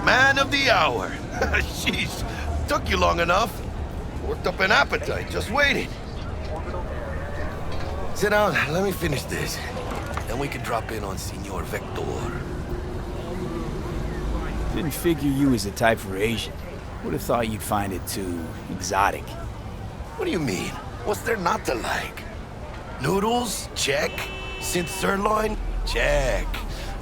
Man of the hour. Sheesh, took you long enough. Worked up an appetite, just waiting. Sit down, let me finish this. Then we can drop in on Senor Vector. Didn't figure you was the type for Asian. Would have thought you'd find it too exotic. What do you mean? What's there not to like? Noodles? Check. Synth sirloin? Check.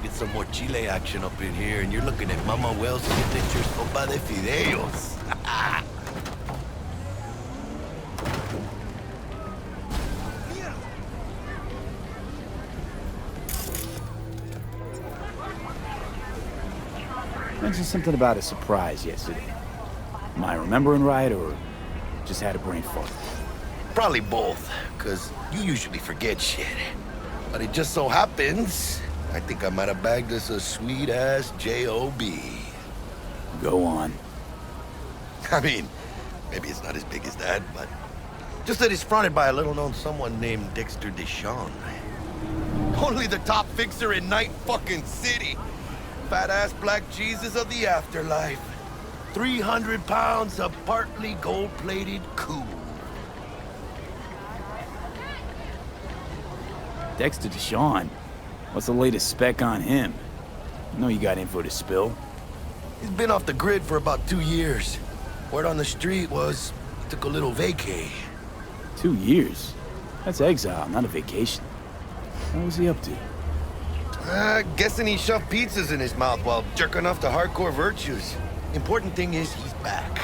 Get some more Chile action up in here, and you're looking at Mama Wells' signature sopa de fideos. Mentioned something about a surprise yesterday. Am I remembering right, or just had a brain fart? Probably both, because you usually forget shit. But it just so happens, I think I might have bagged us a sweet-ass J.O.B. Go on. I mean, maybe it's not as big as that, but just that it's fronted by a little-known someone named Dexter Deshawn. Only the top fixer in Night fucking City. Fat-ass black Jesus of the afterlife. 300 pounds of partly gold-plated cool. Dexter Deshawn? What's the latest spec on him? I know you got info to spill. He's been off the grid for about 2 years. Word on the street was he took a little vacay. 2 years? That's exile, not a vacation. What was he up to? Guessing he shoved pizzas in his mouth while jerking off to hardcore virtues. Important thing is he's back.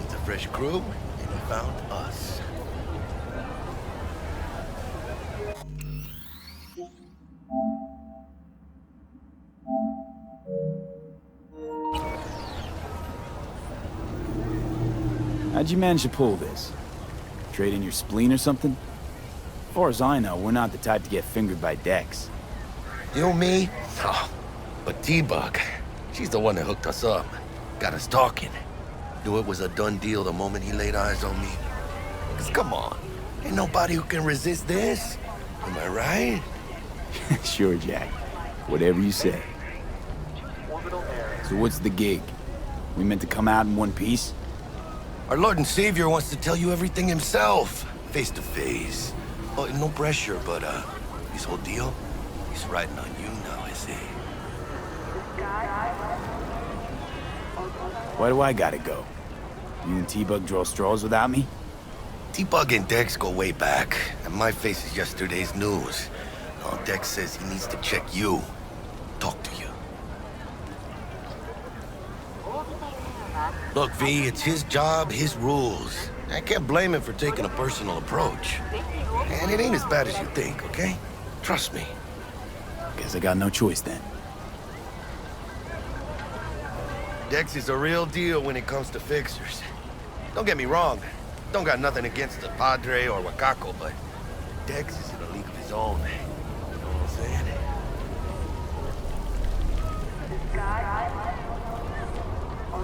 It's a fresh crew, and he found us. How'd you manage to pull this? Trade in your spleen or something? As far as I know, we're not the type to get fingered by Dex. You, me? Oh, but T-Bug, she's the one that hooked us up. Got us talking. Knew it was a done deal the moment he laid eyes on me. 'Cause come on, ain't nobody who can resist this. Am I right? Sure, Jack. Whatever you say. So what's the gig? We meant to come out in one piece? Our Lord and Savior wants to tell you everything himself, face to face. Oh, no pressure, but this whole deal, he's riding on you now, I see. Why do I gotta go? You and T-Bug draw straws without me? T-Bug and Dex go way back, and my face is yesterday's news. Now Dex says he needs to check you, talk to you. Look, V, it's his job, his rules. I can't blame him for taking a personal approach. And it ain't as bad as you think, okay? Trust me. Guess I got no choice then. Dex is a real deal when it comes to fixers. Don't get me wrong. Don't got nothing against the Padre or Wakako, but Dex is in a league of his own. You know what I'm saying?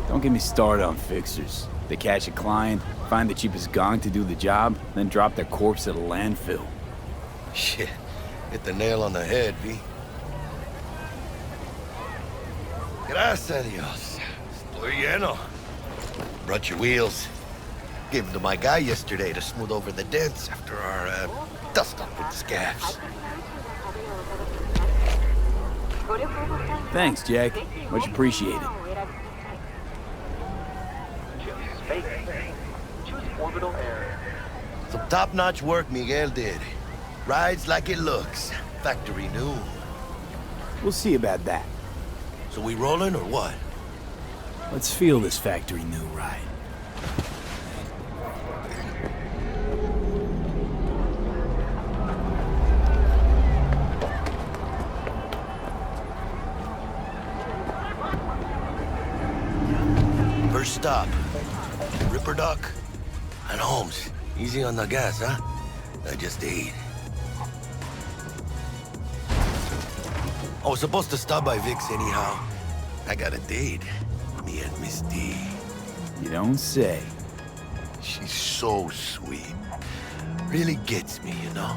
Don't get me started on fixers. They catch a client, find the cheapest gong to do the job, then drop their corpse at a landfill. Shit. Hit the nail on the head, V. Gracias a Dios. Estoy lleno. Brought your wheels. Gave them to my guy yesterday to smooth over the dents after our, dust-up with the scabs. Thanks, Jack. Much appreciated. Some top-notch work Miguel did. Rides like it looks. Factory new. We'll see about that. So we rolling or what? Let's feel this factory new ride. First stop. Ripperdoc and Holmes. Easy on the gas, huh? I just ate. I was supposed to stop by Vic's anyhow. I got a date. Me and Miss D. You don't say. She's so sweet. Really gets me, you know?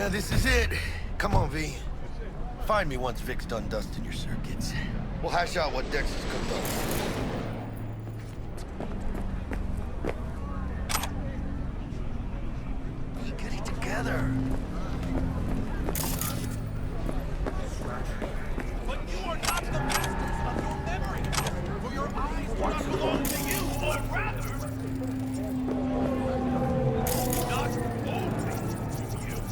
Yeah, this is it. Come on, V. Find me once Vic's done dusting your circuits. We'll hash out what Dex has cooked up. V, get it together. But you are not the masters of your memory, for your eyes do not belong to you, or rather, not only to you.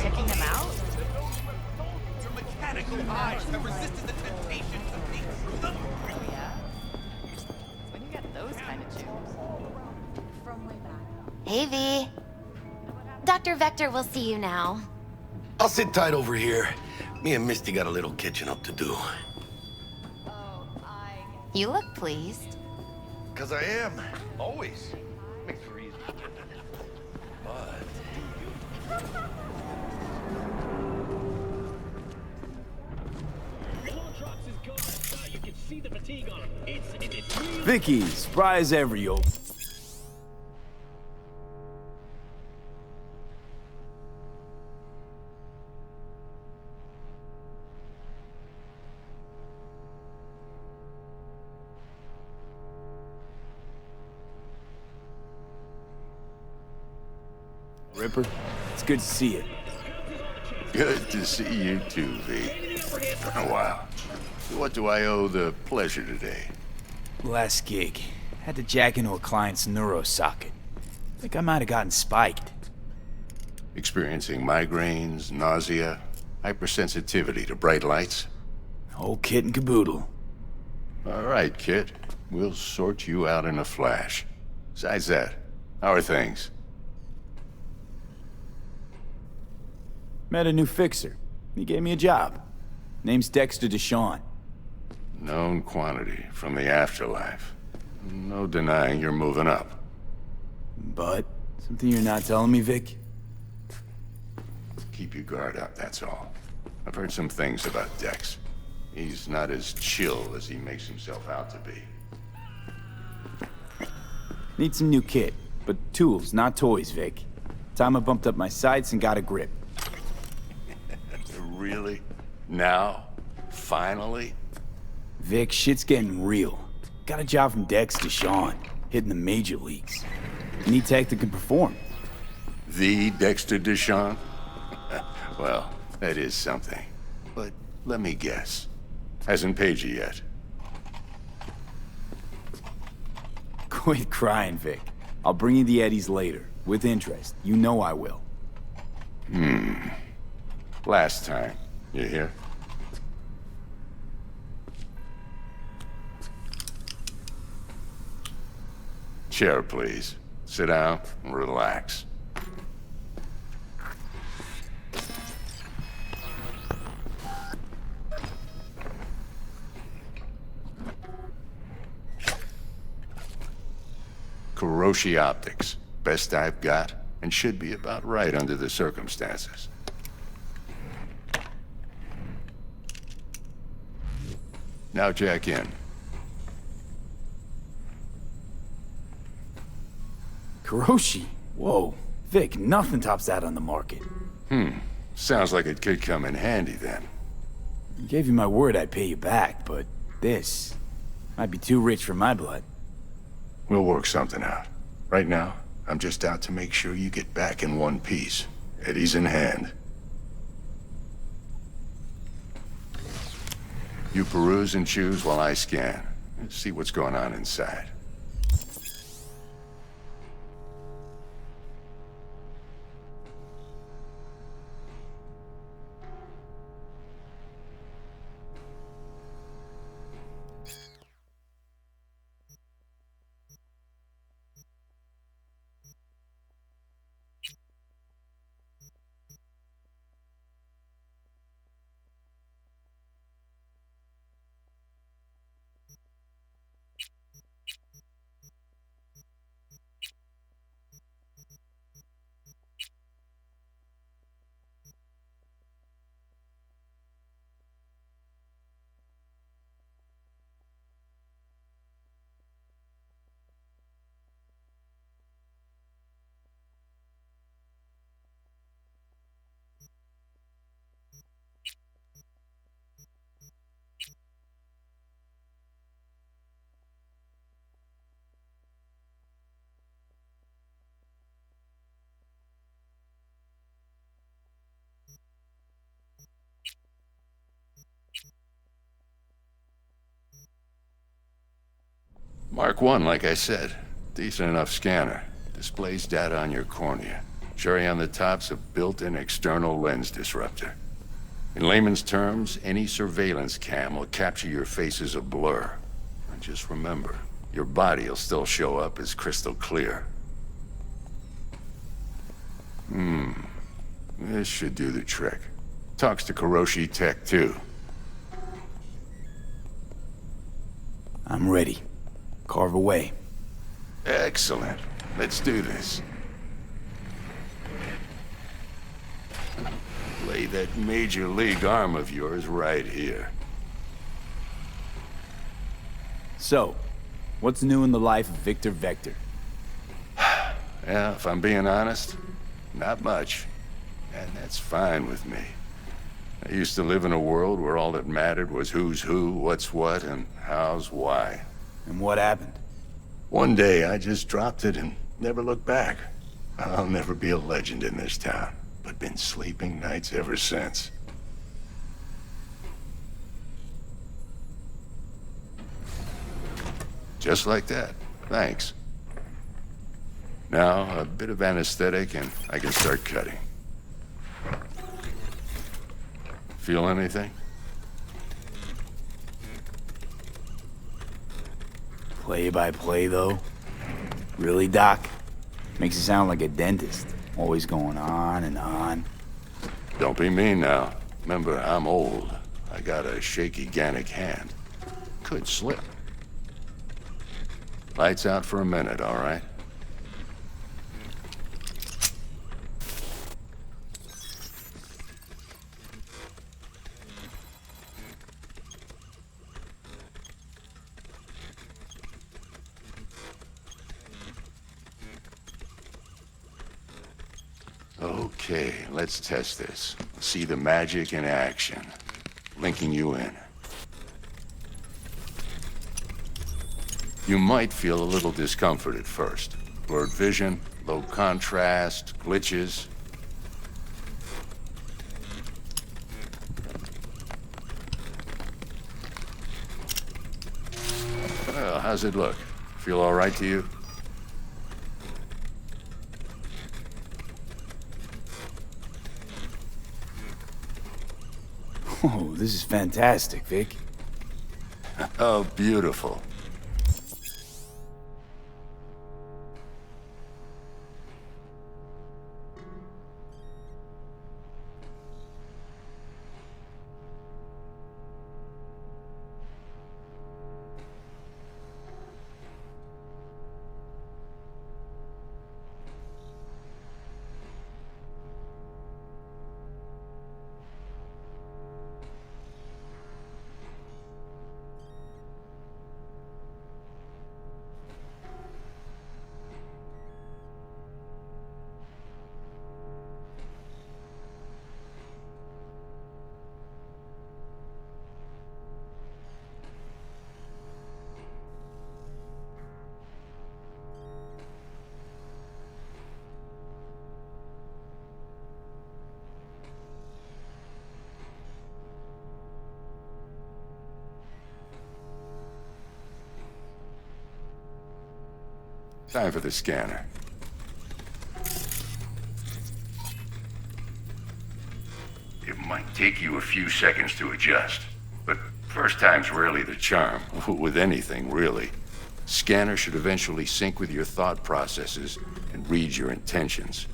Checking them out? Your mechanical eyes have resisted the temptation to peek through them. Oh yeah? When you get those kind of tubes. From way back. Hey, V. Dr. Vector will see you now. I'll sit tight over here. Me and Misty got a little catching up to do. Oh, You look pleased. 'Cause I am. Always. Makes for easy. But... Vicky, surprise every old. Ripper, it's good to see you. Good to see you too, V. Been a while. What do I owe the pleasure today? Last gig. Had to jack into a client's neuro socket. Think I might have gotten spiked. Experiencing migraines, nausea, hypersensitivity to bright lights? Whole kit and caboodle. All right, kid. We'll sort you out in a flash. Besides that, how are things? Met a new fixer. He gave me a job. Name's Dexter Deshawn. Known quantity from the afterlife. No denying you're moving up. But, something you're not telling me, Vic? Keep your guard up, that's all. I've heard some things about Dex. He's not as chill as he makes himself out to be. Need some new kit, but tools, not toys, Vic. Time I bumped up my sights and got a grip. Really? Now? Finally? Vic, shit's getting real. Got a job from Dex Deshawn, hitting the major leagues. Need tech that can perform. The Dexter Deshawn? Well, that is something. But let me guess. Hasn't paid you yet. Quit crying, Vic. I'll bring you the eddies later, with interest. You know I will. Last time. You hear? Chair, please. Sit down and relax. Kuroshi Optics. Best I've got, and should be about right under the circumstances. Now jack in. Kuroshi? Whoa. Vic, nothing tops that on the market. Sounds like it could come in handy then. I gave you my word I'd pay you back, but this might be too rich for my blood. We'll work something out. Right now, I'm just out to make sure you get back in one piece. Eddie's in hand. You peruse and choose while I scan. See what's going on inside. Mark 1, like I said. Decent enough scanner. Displays data on your cornea. Cherry on the top's a built-in external lens disruptor. In layman's terms, any surveillance cam will capture your face as a blur. And just remember, your body will still show up as crystal clear. This should do the trick. Talks to Kuroshi Tech, too. I'm ready. Carve away. Excellent. Let's do this. Lay that major league arm of yours right here. So, what's new in the life of Victor Vector? Yeah, if I'm being honest, not much. And that's fine with me. I used to live in a world where all that mattered was who's who, what's what, and how's why. And what happened? One day, I just dropped it and never looked back. I'll never be a legend in this town, but been sleeping nights ever since. Just like that. Thanks. Now, a bit of anesthetic and I can start cutting. Feel anything? Play by play, though? Really, Doc? Makes you sound like a dentist. Always going on and on. Don't be mean now. Remember, I'm old. I got a shaky Gannic hand. Could slip. Lights out for a minute, all right? Okay, let's test this. See the magic in action. Linking you in. You might feel a little discomfort at first. Blurred vision, low contrast, glitches. Well, how's it look? Feel all right to you? Oh, this is fantastic, Vic. Oh, beautiful. Time for the scanner. It might take you a few seconds to adjust, but first time's rarely the charm, with anything, really. Scanner should eventually sync with your thought processes and read your intentions.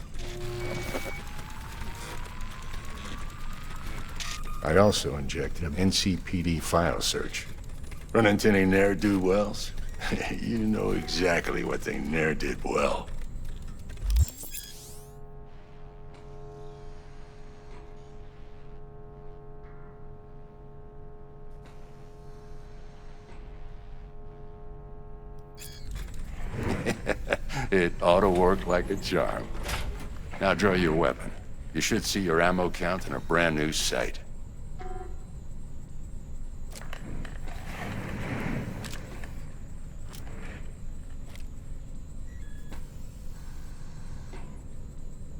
I also injected an NCPD file search. Run into any ne'er-do-wells? You know exactly what they ne'er did well. It ought to work like a charm. Now draw your weapon. You should see your ammo count in a brand new sight.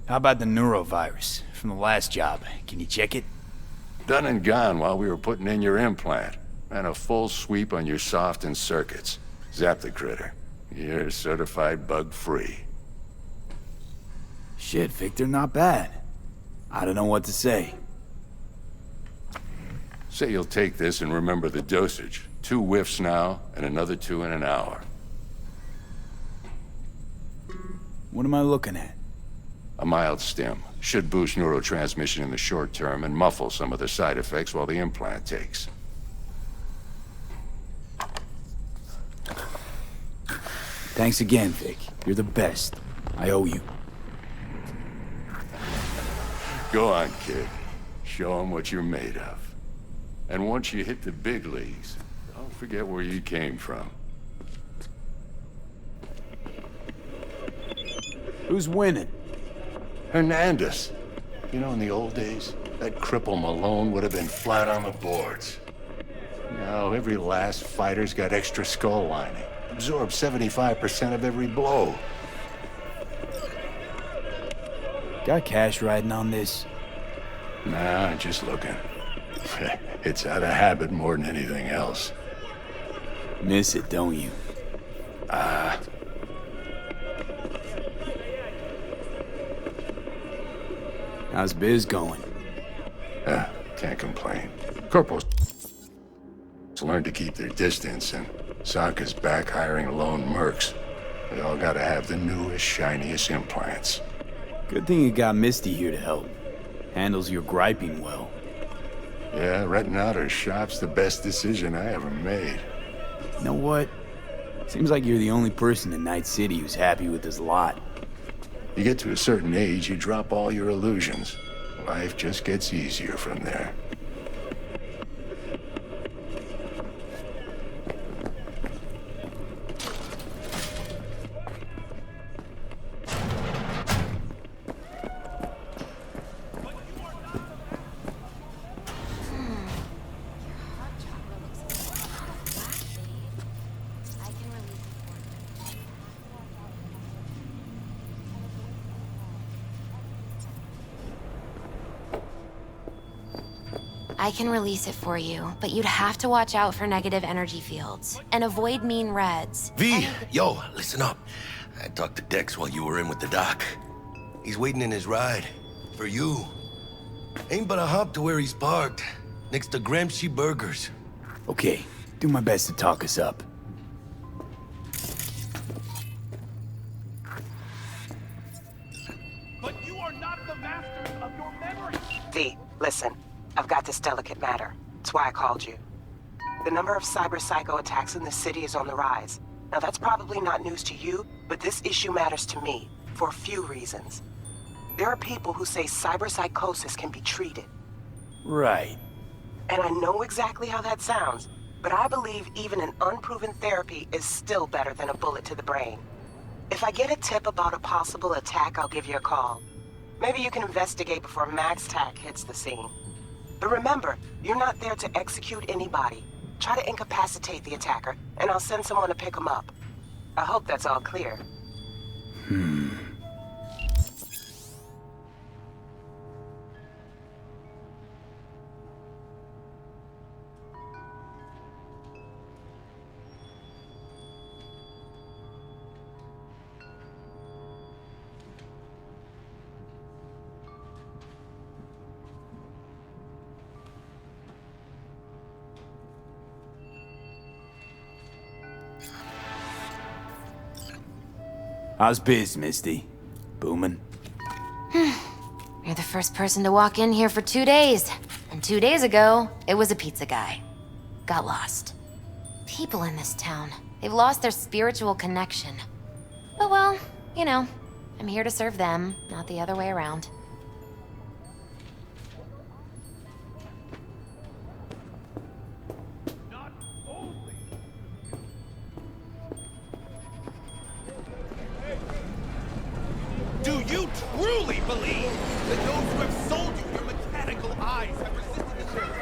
How about the neurovirus from the last job? Can you check it? Done and gone while we were putting in your implant. And a full sweep on your soft and circuits. Zap the critter. You're certified bug-free. Shit, Victor, not bad. I don't know what to say. Say you'll take this and remember the dosage. 2 whiffs now, and another 2 in an hour. What am I looking at? A mild stim. Should boost neurotransmission in the short term and muffle some of the side effects while the implant takes. Thanks again, Vic. You're the best. I owe you. Go on, kid. Show 'em what you're made of. And once you hit the big leagues, don't forget where you came from. Who's winning? Hernandez. You know, in the old days, that cripple Malone would have been flat on the boards. Now, every last fighter's got extra skull lining. Absorbs 75% of every blow. Got cash riding on this? Nah, just looking. It's out of habit more than anything else. Miss it, don't you? How's biz going? Can't complain. Corporals learn to keep their distance, and Sokka's back hiring lone mercs. They all gotta have the newest, shiniest implants. Good thing you got Misty here to help. Handles your griping well. Yeah, renting out her shop's the best decision I ever made. You know what? Seems like you're the only person in Night City who's happy with this lot. You get to a certain age, you drop all your illusions. Life just gets easier from there. I can release it for you, but you'd have to watch out for negative energy fields and avoid mean reds. V, yo, listen up. I talked to Dex while you were in with the doc. He's waiting in his ride. For you. Ain't but a hop to where he's parked. Next to Gramsci Burgers. Okay, do my best to talk us up. But you are not the masters of your memory. V, listen. I've got this delicate matter. That's why I called you. The number of cyber-psycho attacks in the city is on the rise. Now, that's probably not news to you, but this issue matters to me for a few reasons. There are people who say cyberpsychosis can be treated. Right. And I know exactly how that sounds, but I believe even an unproven therapy is still better than a bullet to the brain. If I get a tip about a possible attack, I'll give you a call. Maybe you can investigate before Max Tack hits the scene. But remember, you're not there to execute anybody. Try to incapacitate the attacker, and I'll send someone to pick him up. I hope that's all clear. How's biz, Misty? Booming? You're the first person to walk in here for 2 days. And 2 days ago, it was a pizza guy. Got lost. People in this town, they've lost their spiritual connection. But well, you know, I'm here to serve them, not the other way around. Do you truly believe that those who have sold you your mechanical eyes have resisted the truth?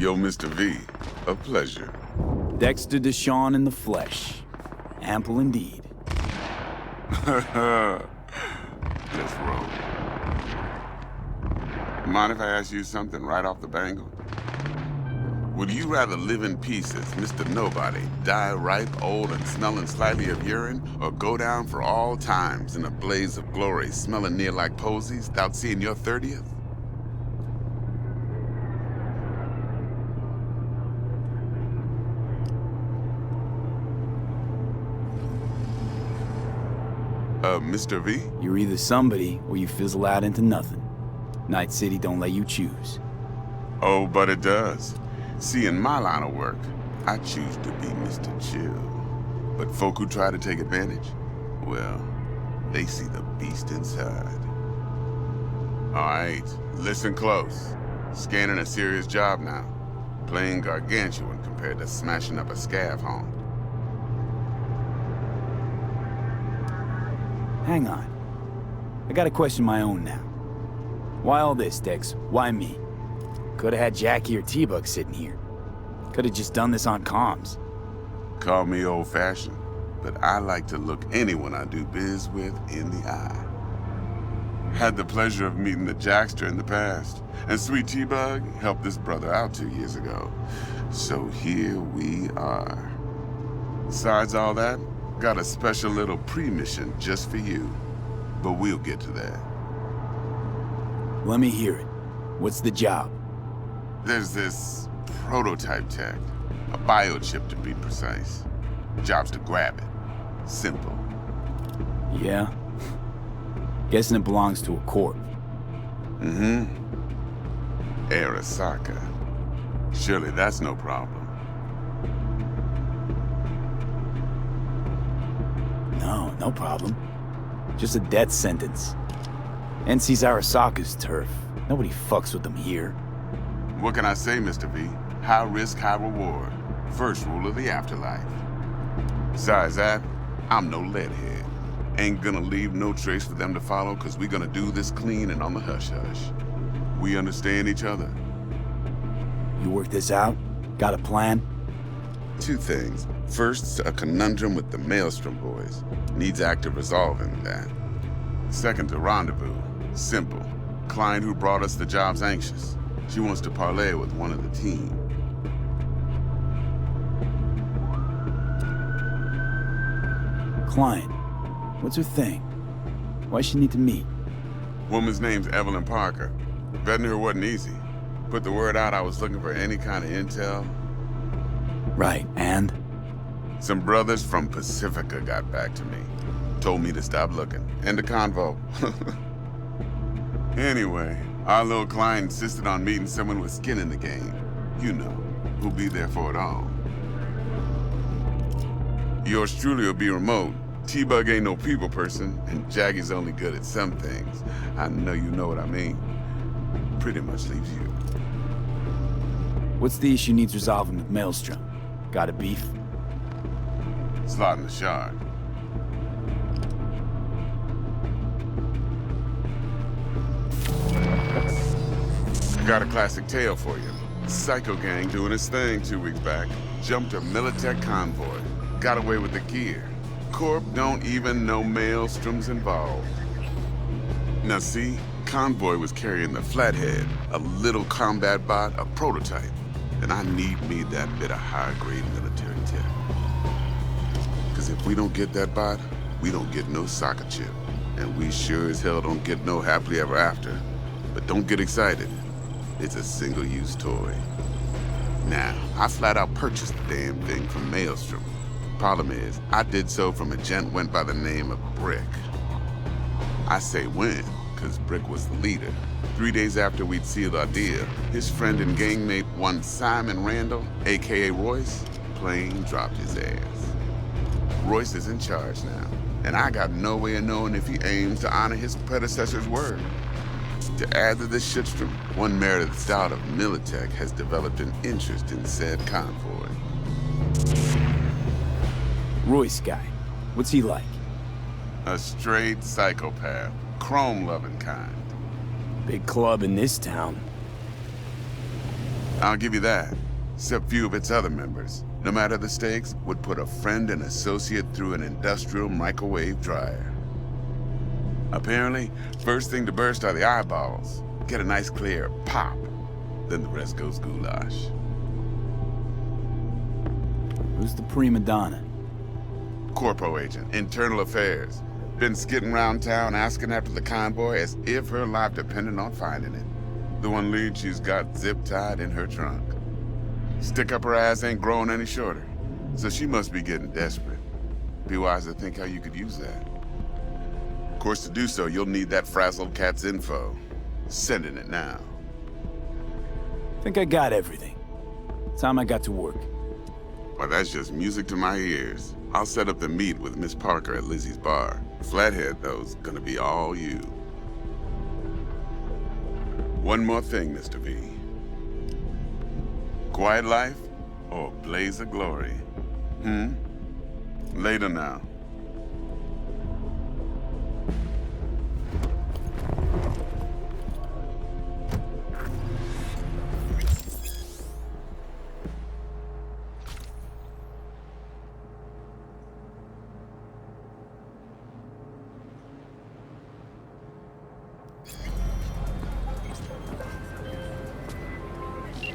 Yo, Mr. V, a pleasure. Dexter Deshawn in the flesh. Ample indeed. Let's roll. Mind if I ask you something right off the bangle? Would you rather live in pieces, Mr. Nobody, die ripe, old, and smelling slightly of urine, or go down for all times in a blaze of glory, smelling near like posies, without seeing your 30th? Mr. V? You're either somebody or you fizzle out into nothing. Night City don't let you choose. Oh, but it does. See, in my line of work, I choose to be Mr. Chill. But folk who try to take advantage, well, they see the beast inside. All right, listen close. Scanning a serious job now. Playing gargantuan compared to smashing up a scav home. Hang on. I got a question of my own now. Why all this, Dex? Why me? Could've had Jackie or T-Bug sitting here. Could've just done this on comms. Call me old-fashioned, but I like to look anyone I do biz with in the eye. Had the pleasure of meeting the Jackster in the past, and Sweet T-Bug helped this brother out 2 years ago. So here we are. Besides all that, got a special little pre-mission just for you. But we'll get to that. Let me hear it. What's the job? There's this prototype tech. A biochip to be precise. Job's to grab it. Simple. Yeah? Guessing it belongs to a corp. Mm-hmm. Arasaka. Surely that's no problem. No problem. Just a death sentence. NC's Arasaka's turf. Nobody fucks with them here. What can I say, Mr. V? High risk, high reward. First rule of the afterlife. Besides that, I'm no leadhead. Ain't gonna leave no trace for them to follow, cause we gonna do this clean and on the hush-hush. We understand each other. You work this out? Got a plan? Two things. First, a conundrum with the Maelstrom boys. Needs active resolving that. Second, a rendezvous. Simple. Client who brought us the job's anxious. She wants to parlay with one of the team. Client. What's her thing? Why she need to meet? Woman's name's Evelyn Parker. Vetting her wasn't easy. Put the word out I was looking for any kind of intel. Right, and? Some brothers from Pacifica got back to me. Told me to stop looking. End of convo. Anyway, our little client insisted on meeting someone with skin in the game. You know, who'll be there for it all. Yours truly will be remote. T-Bug ain't no people person, and Jaggy's only good at some things. I know you know what I mean. Pretty much leaves you. What's the issue needs resolving with Maelstrom? Got a beef? Slotting the shard. Got a classic tale for you. Psycho gang doing its thing 2 weeks back. Jumped a Militech convoy. Got away with the gear. Corp don't even know Maelstrom's involved. Now see, convoy was carrying the Flathead, a little combat bot, a prototype. And I need me that bit of high-grade military tech. Cause if we don't get that bot, we don't get no soccer chip. And we sure as hell don't get no happily ever after. But don't get excited. It's a single-use toy. Now, I flat out purchased the damn thing from Maelstrom. Problem is, I did so from a gent went by the name of Brick. I say when, cause Brick was the leader. 3 days after we'd sealed our deal, his friend and gangmate, one Simon Randall, aka Royce, plain dropped his ass. Royce is in charge now, and I got no way of knowing if he aims to honor his predecessor's word. To add to this shitstorm, one Meredith Stout of Militech has developed an interest in said convoy. Royce guy. What's he like? A straight psychopath, chrome-loving kind. Big club in this town. I'll give you that. Except few of its other members, no matter the stakes, would put a friend and associate through an industrial microwave dryer. Apparently, first thing to burst are the eyeballs. Get a nice clear pop. Then the rest goes goulash. Who's the prima donna? Corpo agent, internal affairs. Been skidding around town asking after the convoy as if her life depended on finding it. The one lead she's got zip-tied in her trunk. Stick up her ass ain't growing any shorter, so she must be getting desperate. Be wise to think how you could use that. Of course, to do so, you'll need that frazzled cat's info. Sending it now. Think I got everything. Time I got to work. Well, that's just music to my ears. I'll set up the meet with Miss Parker at Lizzie's bar. Flathead, though's gonna be all you. One more thing, Mr. V. Quiet life or blaze of glory? Later now.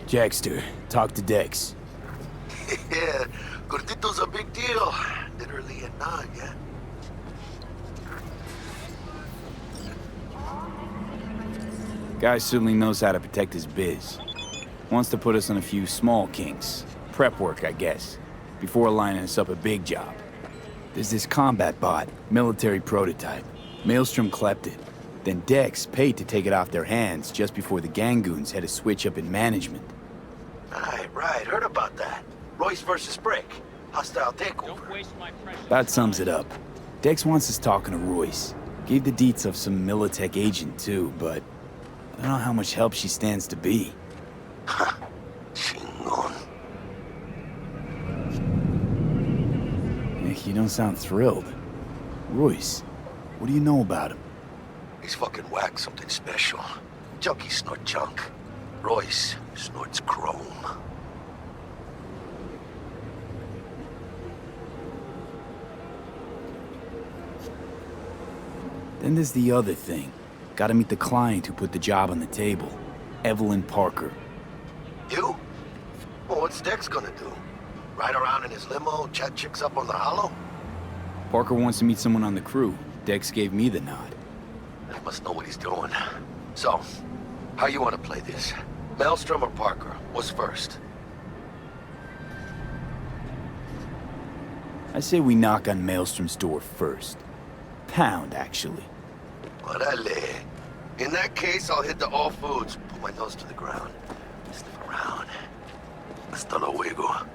Jackster, talk to Dex. Yeah, Gordito's a big deal. Literally and not, yeah. Guy certainly knows how to protect his biz. Wants to put us on a few small kinks. Prep work, I guess. Before lining us up a big job. There's this combat bot, military prototype. Maelstrom clept it. Then Dex paid to take it off their hands just before the Gangoons had a switch up in management. Right. Heard about that. Royce versus Brick. Hostile takeover. Don't waste my precious That sums time. it up. Dex wants us talking to Royce. Gave the deets of some Militech agent too, but I don't know how much help she stands to be. Chingon. Nick, you don't sound thrilled. Royce, what do you know about him? He's fucking whack, something special. Junkies snort junk. Royce snorts chrome. Then there's the other thing. Gotta meet the client who put the job on the table. Evelyn Parker. You? Well, what's Dex gonna do? Ride around in his limo, chat chicks up on the hollow? Parker wants to meet someone on the crew. Dex gave me the nod. He must know what he's doing. So, how you want to play this? Maelstrom or Parker? What's first? I say we knock on Maelstrom's door first. Pound, actually. Orale. In that case, I'll hit the all foods, put my nose to the ground. Sniff around. Hasta luego.